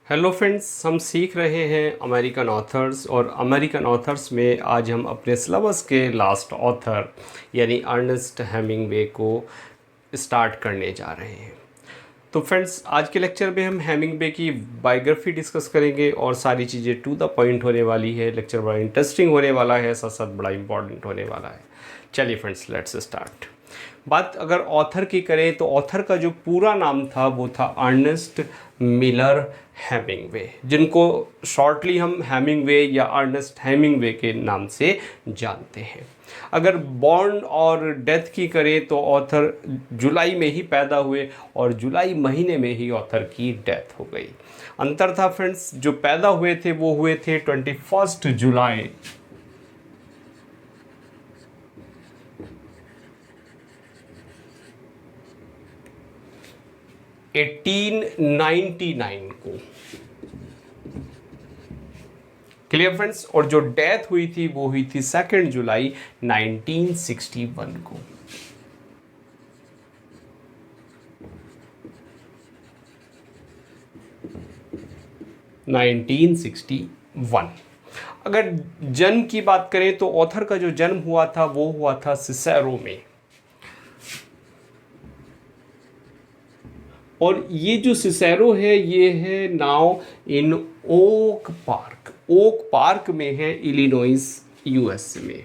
Hello friends, हम सीख रहे हैं अमेरिकन ऑथर्स और अमेरिकन ऑथर्स में आज हम अपने सिलेबस के लास्ट ऑथर यानी अर्नेस्ट हेमिंगवे को स्टार्ट करने जा रहे हैं। तो फ्रेंड्स, आज के लेक्चर में हम हेमिंगवे की बायोग्राफी डिस्कस करेंगे और सारी चीज़ें टू द पॉइंट होने वाली है। लेक्चर बड़ा इंटरेस्टिंग होने वाला है, साथ साथ बड़ा इंपॉर्टेंट होने वाला है। चलिए फ्रेंड्स, लेट्स स्टार्ट। बात अगर ऑथर की करें तो ऑथर का जो पूरा नाम था वो था अर्नेस्ट मिलर हेमिंगवे, जिनको शॉर्टली हम हेमिंगवे या अर्नेस्ट हेमिंगवे के नाम से जानते हैं। अगर बॉर्न और डेथ की करें तो ऑथर जुलाई में ही पैदा हुए और जुलाई महीने में ही ऑथर की डेथ हो गई। अंतर था फ्रेंड्स, जो पैदा हुए थे वो हुए थे 21 जुलाई 1899 को। Clear friends. और जो डेथ हुई थी वो हुई थी 2 जुलाई 1961 को। अगर जन्म की बात करें तो ऑथर का जो जन्म हुआ था वो हुआ था सिसेरो में। और ये जो सिसेरो है ये है नाउ इन ओक पार्क में है, इलिनॉइस यूएस में।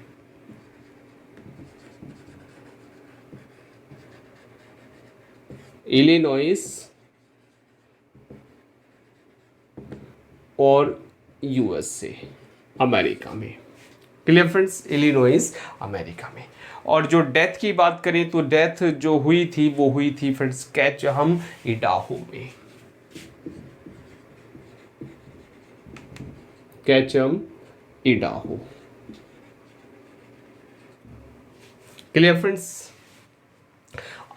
इलिनॉइस और यूएसए अमेरिका में। क्लियर फ्रेंड्स, इलिनॉइस अमेरिका में। और जो डेथ की बात करें तो डेथ जो हुई थी वो हुई थी फ्रेंड्स कैचहम इडाहो में। Ketchum Idaho. Clear friends.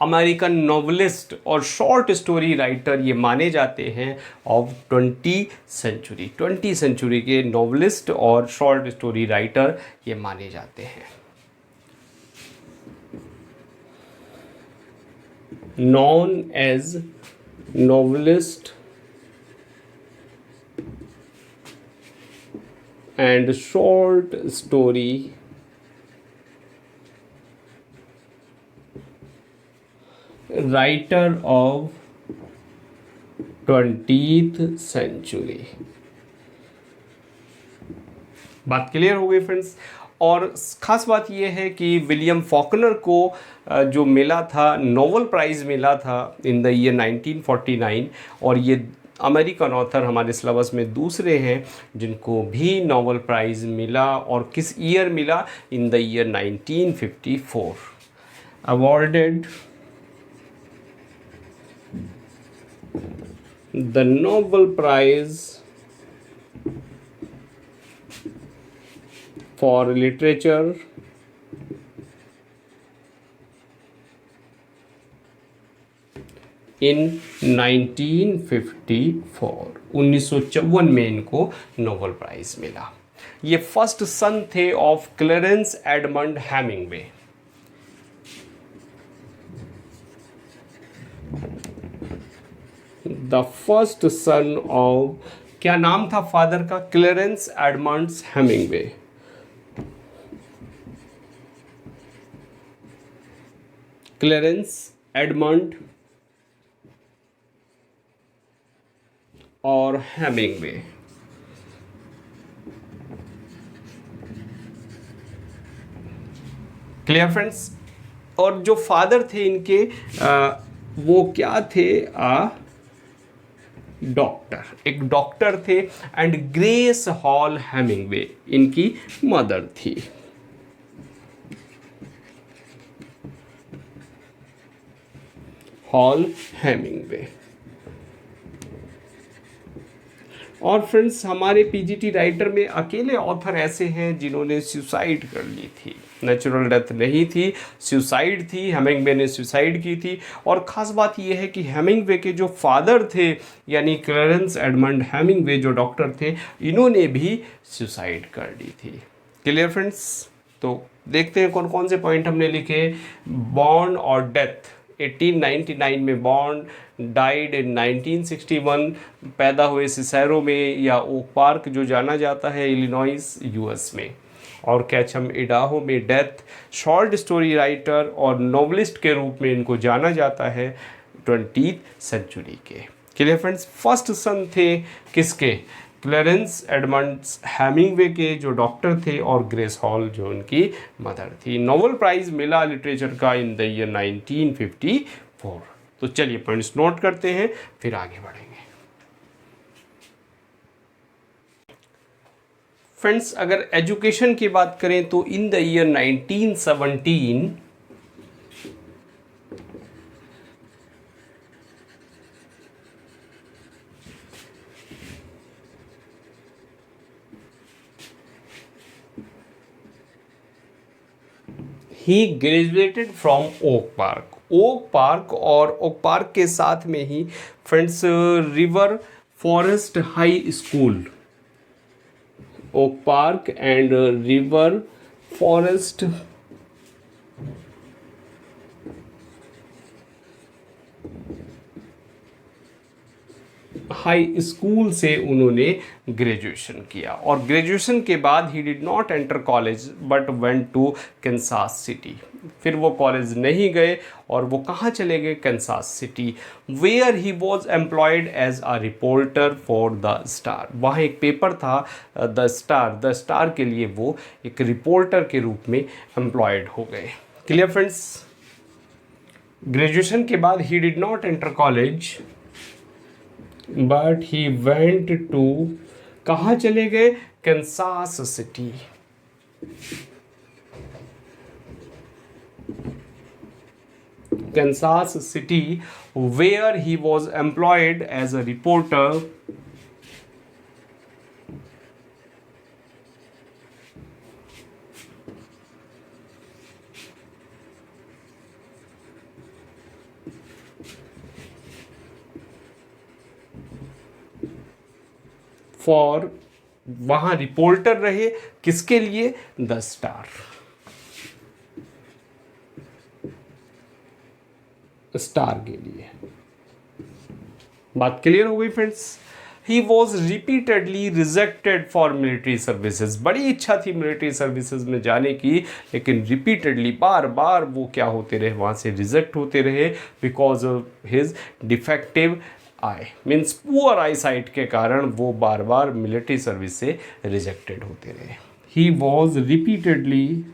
American novelist और शॉर्ट स्टोरी राइटर ये माने जाते हैं ऑफ 20th सेंचुरी के नॉवलिस्ट और शॉर्ट स्टोरी राइटर ये माने जाते हैं। known as novelist and short story writer of 20th century। बात क्लियर हो गई फ्रेंड्स। और ख़ास बात यह है कि विलियम फॉकनर को जो मिला था, नोबेल प्राइज़ मिला था इन द ईयर 1949। और ये अमेरिकन ऑथर हमारे सिलेबस में दूसरे हैं जिनको भी नोबेल प्राइज़ मिला। और किस ईयर मिला? इन the year 1954। Awarded the Nobel prize for literature in 1954। 1954 में इनको नोबेल प्राइज मिला। ये फर्स्ट सन थे of clearance Edmund Hemingway. The first son of, क्या नाम था फादर का? Clearance Edmund Hemingway. Clearance Edmund और हेमिंगवे। Clear friends. और जो फादर थे इनके वो क्या थे? डॉक्टर, एक डॉक्टर थे। एंड ग्रेस हॉल हेमिंगवे इनकी मदर थी। Hall Hemingway. और फ्रेंड्स, हमारे पीजीटी राइटर में अकेले ऑथर ऐसे हैं जिन्होंने सुसाइड कर ली थी। नेचुरल डेथ नहीं थी, सुसाइड थी। हेमिंगवे ने सुसाइड की थी। और ख़ास बात यह है कि हेमिंगवे के जो फादर थे यानी क्लेरेंस एडमंड हेमिंगवे जो डॉक्टर थे, इन्होंने भी सुसाइड कर ली थी। Clear friends. तो देखते हैं कौन कौन से पॉइंट हमने लिखे। बॉर्न और डेथ। 1899 में बॉर्न, डाइड इन 1961, पैदा हुए सिसेरो में या ओक पार्क जो जाना जाता है इलिनॉइस यूएस में। और कैचम इडाहो में डेथ। शॉर्ट स्टोरी राइटर और नॉवलिस्ट के रूप में इनको जाना जाता है 20th सेंचुरी के। क्लियर फ्रेंड्स, फर्स्ट सन थे किसके? क्लेरेंस एडमंड्स हेमिंगवे के, जो डॉक्टर थे, और ग्रेस हॉल जो उनकी मदर थी। नोबेल प्राइज मिला लिटरेचर का इन द ईयर 1954। तो चलिए पॉइंट्स नोट करते हैं, फिर आगे बढ़ेंगे। फ्रेंड्स, अगर एजुकेशन की बात करें तो in the year 1917 he graduated from Oak Park. Oak Park और ओक पार्क के साथ में ही friends River Forest High School, Oak Park and River Forest High School से उन्होंने ग्रेजुएशन किया। और ग्रेजुएशन के बाद ही did not enter college but went to Kansas City. फिर वो कॉलेज नहीं गए और वो कहाँ चले गए? Kansas City, where he was employed as a reporter for the Star. वहाँ एक पेपर था द स्टार के लिए वो एक रिपोर्टर के रूप में एम्प्लॉयड हो गए। क्लियर फ्रेंड्स, ग्रेजुएशन के बाद ही did not enter college but he went to, कहाँ चले गए? Kansas City. Kansas City, where he was employed as a reporter for, वहां रिपोर्टर रहे किसके लिए? द स्टार के लिए। बात क्लियर हो गई friends. He was repeatedly rejected for military services. बड़ी इच्छा थी मिलिट्री सर्विसेज में जाने की, लेकिन रिपीटेडली बार बार वो क्या होते रहे? वहाँ से रिजेक्ट होते रहे because of his defective I, means poor I site के कारण वो बार बार मिलिट्री सर्विस से रिजेक्टेड होते रहे। He was repeatedly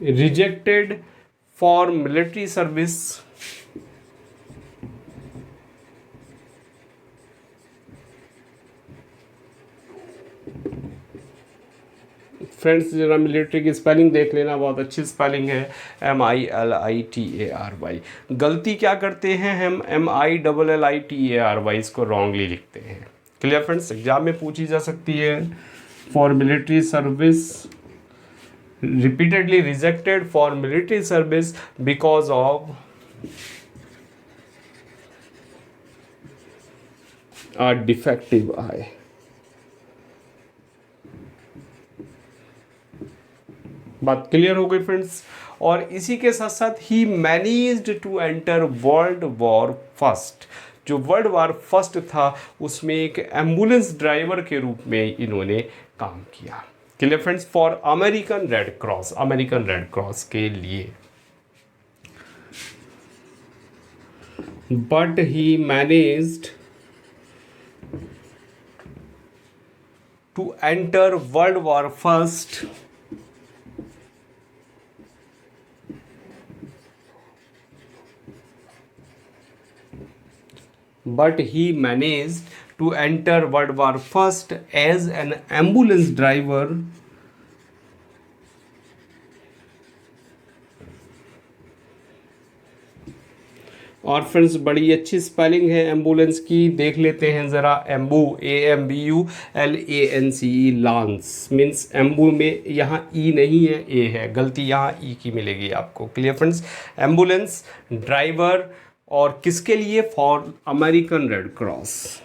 rejected for military service friends जरा मिलिट्री की स्पेलिंग देख लेना, बहुत अच्छी स्पेलिंग है, MILITARY। गलती क्या करते हैं हम? MILLITARY, इसको रॉन्गली लिखते हैं। क्लियर फ्रेंड्स, एग्जाम में पूछी जा सकती है। For military service, repeatedly rejected for military service because of a defective eye। बात क्लियर हो गई फ्रेंड्स। और इसी के साथ साथ ही managed to enter World War first. जो वर्ल्ड वॉर फर्स्ट था उसमें एक एम्बुलेंस ड्राइवर के रूप में इन्होंने काम किया। Clear friends, for American Red Cross के लिए। But he managed to enter World War First but he managed to enter World War First as an ambulance driver और फ्रेंड्स बड़ी अच्छी स्पेलिंग है एम्बुलेंस की, देख लेते हैं ज़रा। Anbu, AMBULANCE, lance means Anbu में यहाँ ई नहीं है, ए है, गलती यहाँ ई की मिलेगी आपको। क्लियर फ्रेंड्स, एम्बुलेंस ड्राइवर और किसके लिए? For American Red cross.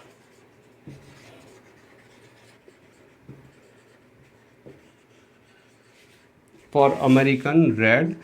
For American Red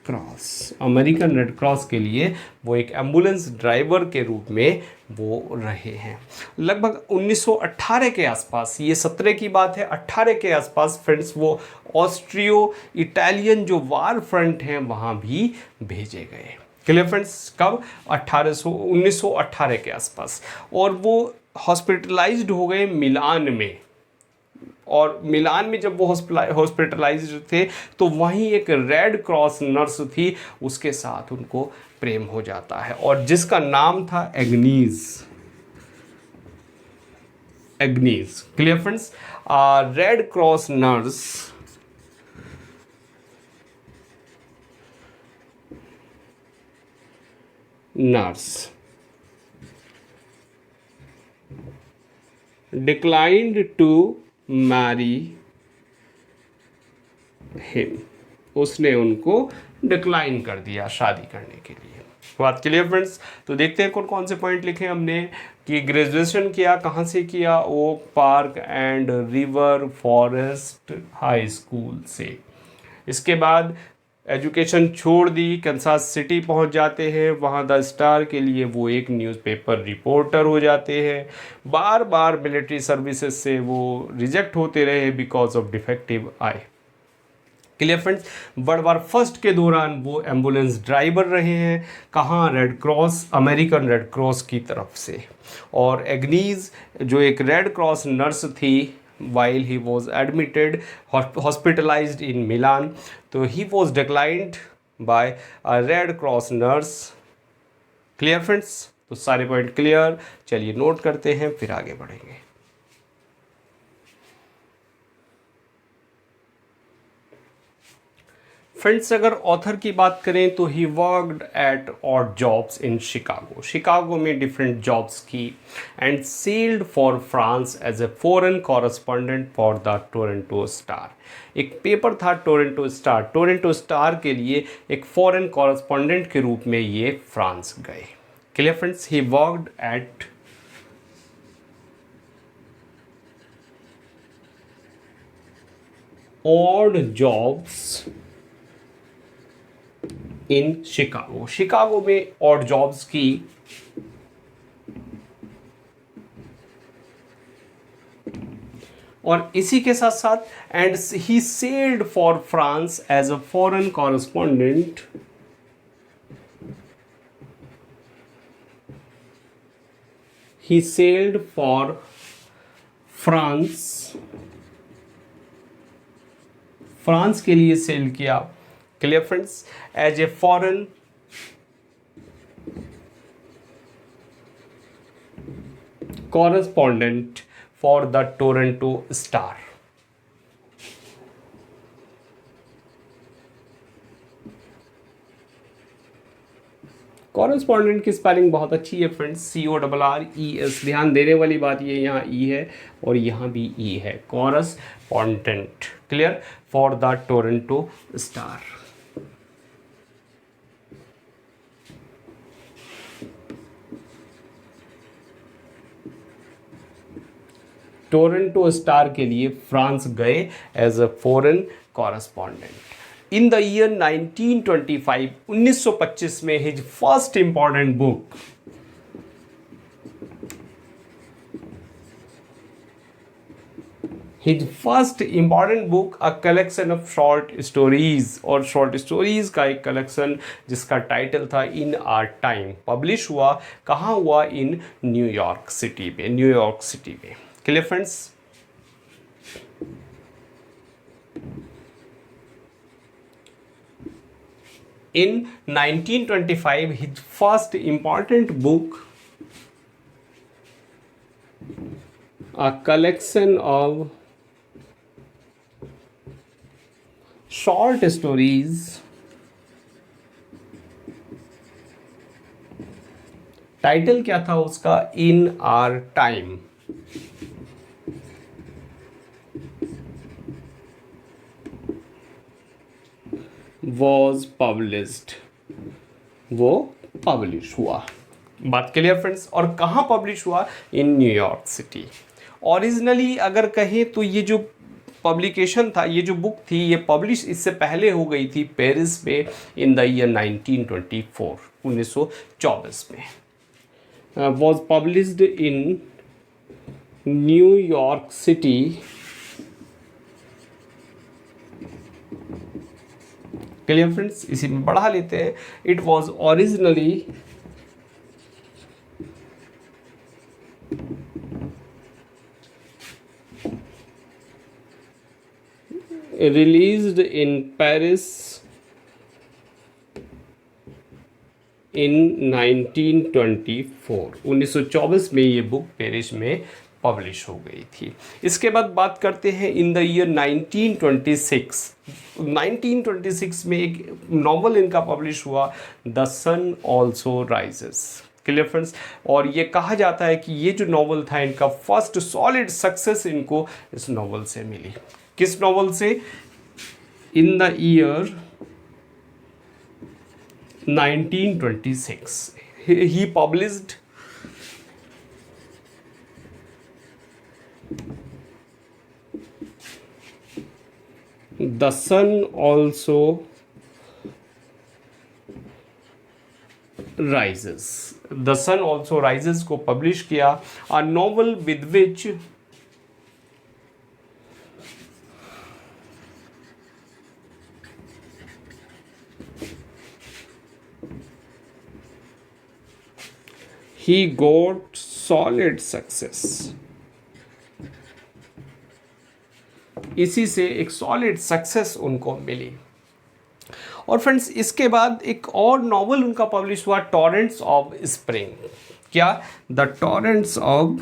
cross. American Red Cross के लिए वो एक एम्बुलेंस ड्राइवर के रूप में वो रहे हैं। लगभग 1918 के आसपास, ये 17 की बात है, 18 के आसपास फ्रेंड्स वो ऑस्ट्रियो इटालियन जो वार फ्रंट हैं वहाँ भी भेजे गए। क्लियर फ्रेंड्स, कब? 1918 के आसपास। और वो हॉस्पिटलाइज्ड हो गए मिलान में, और मिलान में जब वो हॉस्पिटलाइज्ड थे तो वहीं एक रेड क्रॉस नर्स थी, उसके साथ उनको प्रेम हो जाता है और जिसका नाम था एग्नीज। एग्नीज, clear friends? Red cross nurse declined to marry him। उसने उनको डिक्लाइन कर दिया शादी करने के लिए। बात क्लियर फ्रेंड्स? तो देखते हैं कौन कौन से पॉइंट लिखे हमने कि ग्रेजुएशन किया कहाँ से किया, Oak Park and River Forest High School से। इसके बाद एजुकेशन छोड़ दी, कंसास सिटी पहुंच जाते हैं, वहाँ द स्टार के लिए वो एक न्यूज़पेपर रिपोर्टर हो जाते हैं। बार बार मिलिट्री सर्विसेज से वो रिजेक्ट होते रहे because of defective I. Clear friends? World war first के दौरान वो एम्बुलेंस ड्राइवर रहे हैं, कहाँ? Red cross, American Red cross की तरफ से। और एग्नीज जो एक रेड क्रॉस नर्स थी, while he was admitted hospitalized in Milan, तो he was declined by a Red Cross nurse। Clear friends? तो सारे पॉइंट क्लियर, चलिए नोट करते हैं फिर आगे बढ़ेंगे। फ्रेंड्स, अगर ऑथर की बात करें तो he worked at odd jobs in Chicago. Chicago में डिफरेंट जॉब्स की and sailed for France as a foreign correspondent for the Toronto Star. एक पेपर था टोरंटो स्टार, टोरंटो स्टार के लिए एक फॉरेन कॉरेस्पॉन्डेंट के रूप में ये फ्रांस गए। Clear friends? He worked at odd jobs in Chicago. Chicago में ऑड जॉब्स की और इसी के साथ साथ and he sailed for France as a foreign correspondent he sailed for France, France के लिए सेल किया। Clear friends? As a foreign correspondent for the Toronto Star. Correspondent की स्पेलिंग बहुत अच्छी है फ्रेंड्स, CORRES। ध्यान देने वाली बात ये यहाँ ई है और यहाँ भी ई है, correspondent. Clear? For the Toronto Star. Toronto Star के लिए फ्रांस गए as a foreign correspondent. In the year 1925, 1925 में his first important book his first important book a collection of short stories, और शॉर्ट स्टोरीज का एक collection जिसका title था इन our time, publish हुआ। कहाँ हुआ? इन न्यूयॉर्क सिटी में, न्यूयॉर्क सिटी में। Clear friends? In 1925, his first important book, a collection of short stories, title क्या था उसका? In our time. Was published, वो पब्लिश हुआ। बात क्लियर फ्रेंड्स? और कहाँ पब्लिश हुआ? In New York city. ओरिजिनली अगर कहें तो ये जो पब्लिकेशन था, ये जो बुक थी ये पब्लिश इससे पहले हो गई थी पेरिस में इन द ईयर 1924, 1924 में। Was published in New York city clear friends, इसी में बढ़ा लेते हैं। It was originally released in Paris in 1924, 1924 में ये बुक पेरिस में पब्लिश हो गई थी। इसके बाद बात करते हैं इन द ईयर 1926। 1926 में एक नॉवल इनका पब्लिश हुआ, the sun also rises. Clear friends, और ये कहा जाता है कि ये जो नॉवल था इनका फर्स्ट सॉलिड सक्सेस इनको इस नॉवल से मिली। किस नॉवल से? In the year 1926 he published the sun also rises. The sun also rises को पब्लिश किया, a novel with which he got solid success। इसी से एक सॉलिड सक्सेस उनको मिली। और फ्रेंड्स इसके बाद एक और नॉवल उनका पब्लिश हुआ, टॉरेंट्स ऑफ स्प्रिंग। क्या? The torrents of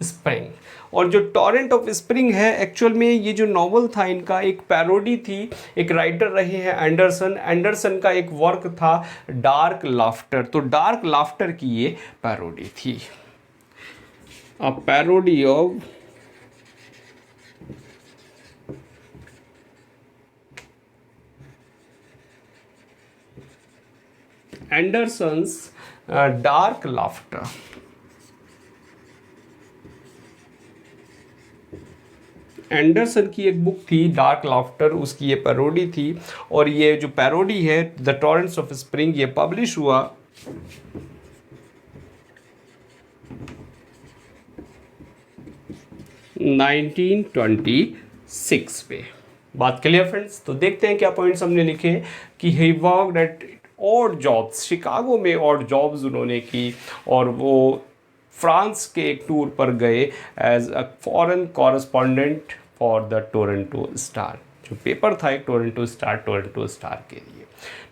spring. और जो टॉरेंट ऑफ स्प्रिंग है, एक्चुअल में ये जो नॉवल था इनका एक पैरोडी थी। एक राइटर रहे हैं एंडरसन का एक वर्क था डार्क लाफ्टर। तो डार्क लाफ्टर की ये पैरोडी थी, a parody of Anderson's Dark Laughter. Anderson की एक बुक थी डार्क लाफ्टर, उसकी ये पैरोडी थी। और ये जो पैरोडी है द टॉरेंट्स ऑफ स्प्रिंग, ये पब्लिश हुआ 1926 पे। बात क्लियर फ्रेंड्स? तो देखते हैं क्या पॉइंट्स हमने लिखे कि ही worked at odd jobs, Chicago में ऑड जॉब्स उन्होंने की, और वो फ्रांस के एक टूर पर गए as a foreign correspondent for the Toronto Star. जो पेपर था एक टोरंटो स्टार के लिए।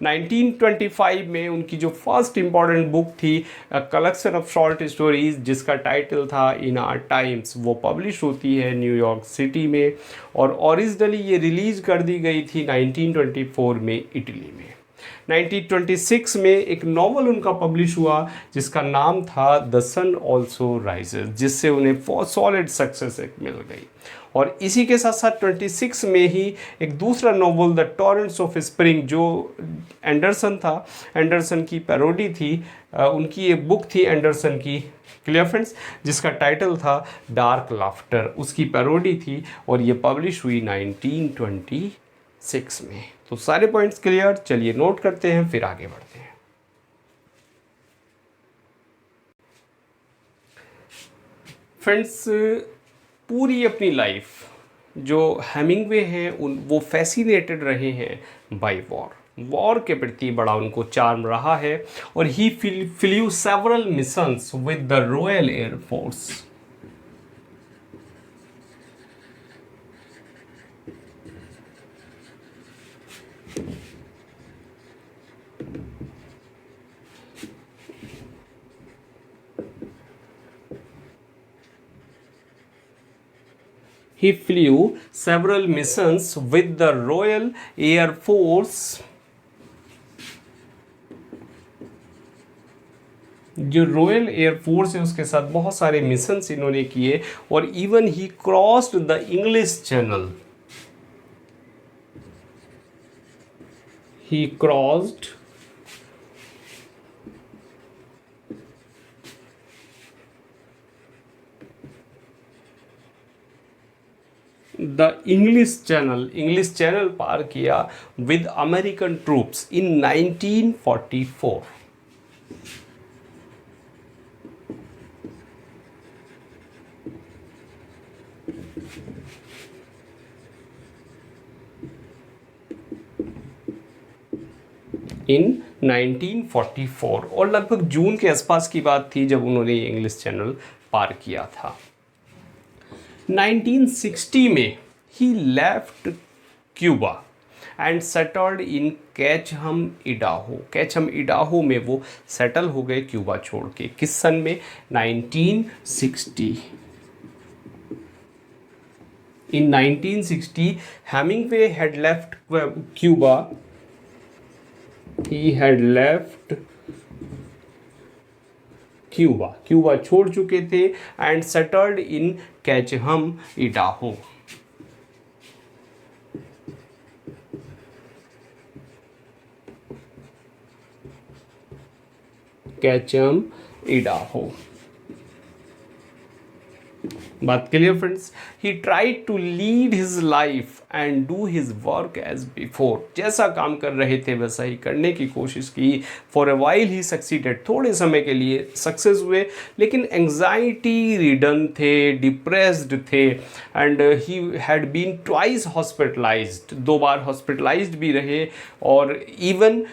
1925 में उनकी जो फर्स्ट इंपॉर्टेंट बुक थी कलेक्शन ऑफ शॉर्ट स्टोरीज, जिसका टाइटल था इन आवर टाइम्स, वो पब्लिश होती है न्यूयॉर्क सिटी में। और ओरिजिनली ये रिलीज कर दी गई थी 1924 में इटली में। 1926 में एक नॉवल उनका पब्लिश हुआ जिसका नाम था द सन ऑल्सो राइजेस, जिससे उन्हें सॉलिड सक्सेस मिल गई। और इसी के साथ साथ 26 में ही एक दूसरा novel the torrents of spring, जो एंडरसन था, एंडरसन की पैरोडी थी, उनकी एक बुक थी एंडरसन की, क्लियर फ्रेंड्स, जिसका टाइटल था डार्क लाफ्टर, उसकी पैरोडी थी और ये पब्लिश हुई 1926 में। तो सारे पॉइंट्स क्लियर, चलिए नोट करते हैं फिर आगे बढ़ते हैं। फ्रेंड्स पूरी अपनी लाइफ जो हेमिंगवे हैं वो फैसिनेटेड रहे हैं बाय वॉर के प्रति बड़ा उनको चार्म रहा है। और he flew several missions with the Royal Air Force. He flew several missions with the Royal Air Force। जो रॉयल एयरफोर्स है उसके साथ बहुत सारे मिशंस इन्होंने किए। और even he crossed the English Channel. He crossed the English Channel पार किया with American troops in 1944। In 1944 और लगभग जून के आसपास की बात थी जब उन्होंने ये इंग्लिश चैनल पार किया था। 1960 में ही left Cuba and settled in Ketchum Idaho. Ketchum Idaho में वो सेटल हो गए क्यूबा छोड़ के। किस सन में? 1960। In 1960, Hemingway had left Cuba. He had left Cuba. Cuba छोड़ चुके थे and settled in Ketchum, Idaho. Ketchum, Idaho. बात clear friends? He tried to lead his life and do his work as before. जैसा काम कर रहे थे वैसा ही करने की कोशिश की। For a while he succeeded. थोड़े समय के लिए सक्सेस हुए, लेकिन एंग्जाइटी रिडन थे, डिप्रेस्ड थे and he had been twice hospitalized. 2 बार हॉस्पिटलाइज्ड भी रहे और इवन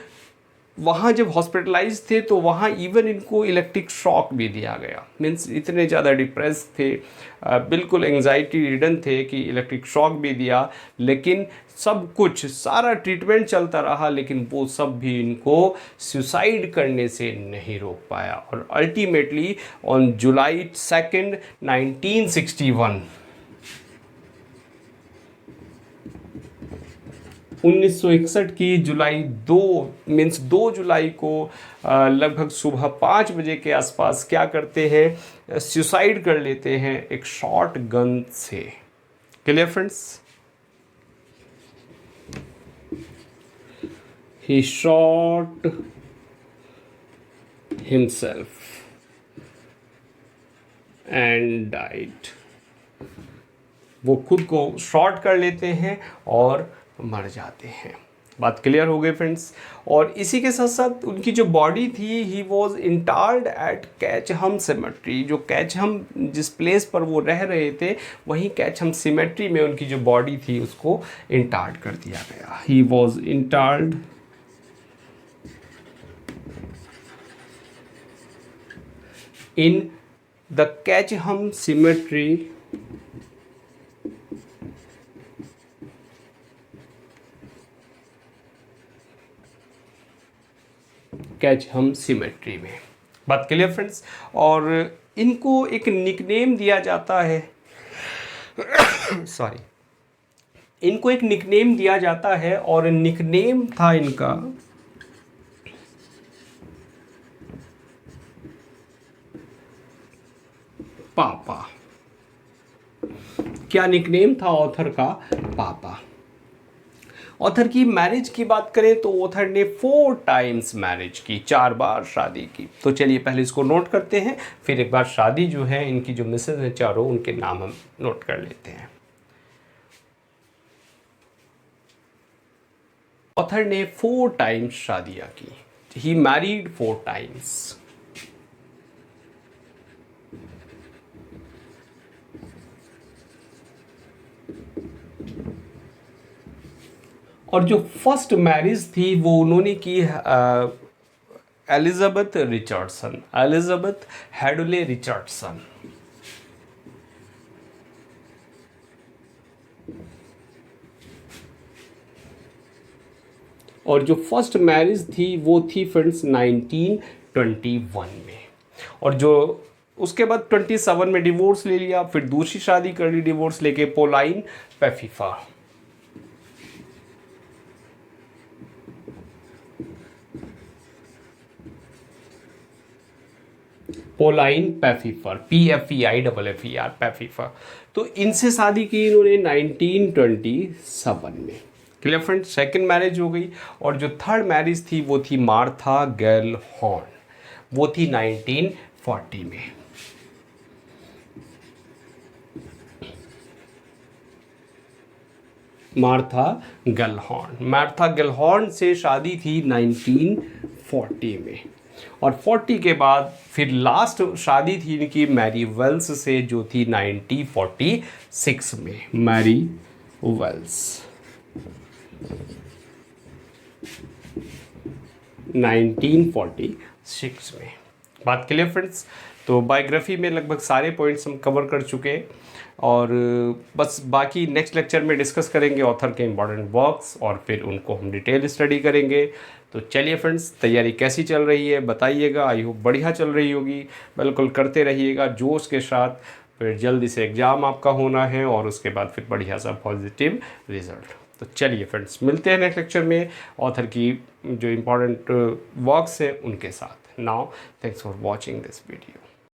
वहाँ जब हॉस्पिटलाइज थे तो वहाँ इवन इनको इलेक्ट्रिक शॉक भी दिया गया। मीन्स इतने ज़्यादा डिप्रेस थे, बिल्कुल एंग्जाइटी रिडन थे कि इलेक्ट्रिक शॉक भी दिया। लेकिन सब कुछ, सारा ट्रीटमेंट चलता रहा, लेकिन वो सब भी इनको सुसाइड करने से नहीं रोक पाया। और अल्टीमेटली ऑन जुलाई 2, 1961 1961 की जुलाई 2 जुलाई को लगभग सुबह 5 बजे के आसपास क्या करते हैं? सुसाइड कर लेते हैं एक शॉर्ट गन से। Clear friends? He shot himself and died. वो खुद को शॉट कर लेते हैं और मर जाते हैं। बात क्लियर हो गई फ्रेंड्स? और इसी के साथ साथ उनकी जो बॉडी थी, ही वॉज इंटार्ड एट कैचहम सिमेट्री। जो कैचहम जिस प्लेस पर वो रह रहे थे, वहीं कैचहम सिमेट्री में उनकी जो बॉडी थी उसको इंटार्ड कर दिया गया। He was interred in the Ketchum cemetery Ketchum cemetery में। बात क्लियर फ्रेंड्स? और इनको एक निकनेम दिया जाता है सॉरी, इनको एक निकनेम दिया जाता है और निकनेम था इनका पापा। क्या निकनेम था ऑथर का? पापा। ऑथर की मैरिज की बात करें तो ऑथर ने 4 टाइम्स मैरिज की, 4 बार शादी की। तो चलिए पहले इसको नोट करते हैं, फिर एक बार शादी जो है इनकी जो मिसेज हैं चारों, उनके नाम हम नोट कर लेते हैं। ऑथर ने 4 टाइम्स शादियां की। He married 4 times. और जो फर्स्ट मैरिज थी वो उन्होंने की Elizabeth Richardson, Elizabeth Hadlee Richardson. और जो फर्स्ट मैरिज थी वो थी फ्रेंड्स 1921 में। और जो उसके बाद 27 में डिवोर्स ले लिया, फिर दूसरी शादी कर ली डिवोर्स लेके, पोलाइन पेफिफा। पोलाइन पेफिफर, PFEIFFER, पेफिफर। तो इनसे शादी की इन्होंने 1927 में। Clear friend? सेकंड मैरिज हो गई। और जो थर्ड मैरिज थी वो थी मार्था गैलहॉर्न, वो थी 1940 में। मार्था गेलहॉर्न। मार्था गेलहॉर्न से शादी थी 1940 में, और 40 के बाद फिर लास्ट शादी थी इनकी मैरी वेल्स से, जो थी 1946 में। मैरी वेल्स 1946 में। बात के लिए फ्रेंड्स, तो बायोग्राफी में लगभग सारे पॉइंट्स हम कवर कर चुके हैं, और बस बाकी नेक्स्ट लेक्चर में डिस्कस करेंगे ऑथर के इम्पॉर्टेंट वर्क्स, और फिर उनको हम डिटेल स्टडी करेंगे। तो चलिए फ्रेंड्स, तैयारी कैसी चल रही है बताइएगा। आई होप बढ़िया चल रही होगी। बिल्कुल करते रहिएगा जोश के साथ, फिर जल्दी से एग्ज़ाम आपका होना है, और उसके बाद फिर बढ़िया सा पॉजिटिव रिजल्ट। तो चलिए फ्रेंड्स, मिलते हैं नेक्स्ट लेक्चर में ऑथर की जो इम्पोर्टेंट वर्क्स हैं उनके साथ। Now thanks for watching this video.